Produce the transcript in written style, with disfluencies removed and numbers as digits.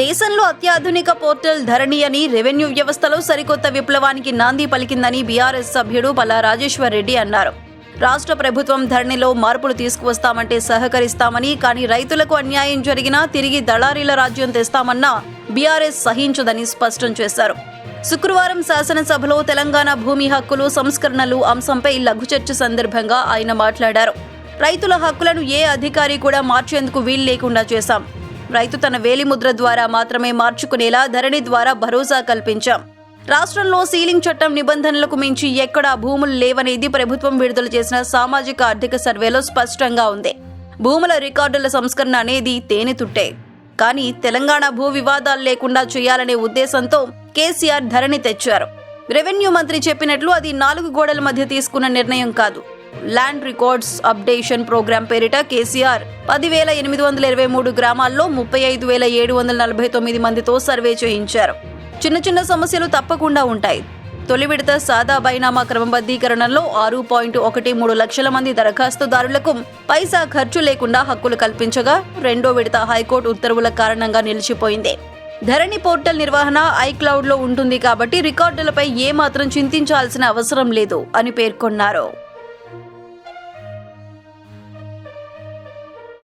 దేశంలో అత్యాధునిక పోర్టల్ ధరణి అని రెవెన్యూ వ్యవస్థలో సరికొత్త విప్లవానికి నాంది పలికిందని బీఆర్ఎస్ సభ్యుడు పల్లా రాజేశ్వర్ రెడ్డి అన్నారు. రాష్ట్ర ప్రభుత్వం ధరణిలో మార్పులు తీసుకువస్తామంటే సహకరిస్తామని, కానీ రైతులకు అన్యాయం జరిగినా తిరిగి దళారీల రాజ్యం తెస్తామన్నా బీఆర్ఎస్ సహించదని స్పష్టం చేశారు. శుక్రవారం శాసనసభలో తెలంగాణ భూమి హక్కులు సంస్కరణలు అంశంపై లఘు చర్చ సందర్భంగా ఆయన మాట్లాడారు. రైతుల హక్కులను ఏ అధికారి కూడా మార్చేందుకు వీలు లేకుండా చేశాం. రైతు తన వేలిముద్ర ద్వారా మాత్రమే మార్చుకునేలా ధరణి ద్వారా భరోసా కల్పించాం. రాష్ట్రంలో సీలింగ్ చట్టం నిబంధనలకు మించి ఎక్కడా భూములు లేవనేది ప్రభుత్వం విడుదల చేసిన సామాజిక ఆర్థిక సర్వేలో స్పష్టంగా ఉంది. భూముల రికార్డుల సంస్కరణ అనేది తేనెతుట్టే. కానీ తెలంగాణ భూ వివాదాలు లేకుండా చేయాలనే ఉద్దేశంతో కేసీఆర్ ధరణి తెచ్చారు. రెవెన్యూ మంత్రి చెప్పినట్లు అది 4 గోడల మధ్య తీసుకున్న నిర్ణయం కాదు. ల్యాండ్ రికార్డ్స్ అప్డేషన్ ప్రోగ్రాం పేరిట కేసీఆర్ 10,823 గ్రామాల్లో 35,749 మందితో సర్వే చేయించారు. చిన్న సమస్యలు తప్పకుండా ఉంటాయి. తొలి విడత సాదా బైనామా క్రమబద్ధీకరణలో 6.13 లక్షల మంది దరఖాస్తుదారులకు పైసా ఖర్చు లేకుండా హక్కులు కల్పించగా, రెండో విడత హైకోర్టు ఉత్తర్వుల కారణంగా నిలిచిపోయింది. ధరణి పోర్టల్ నిర్వహణ ఐక్లౌడ్లో ఉంటుంది కాబట్టి రికార్డులపై ఏమాత్రం చింతించాల్సిన అవసరం లేదు అని పేర్కొన్నారు.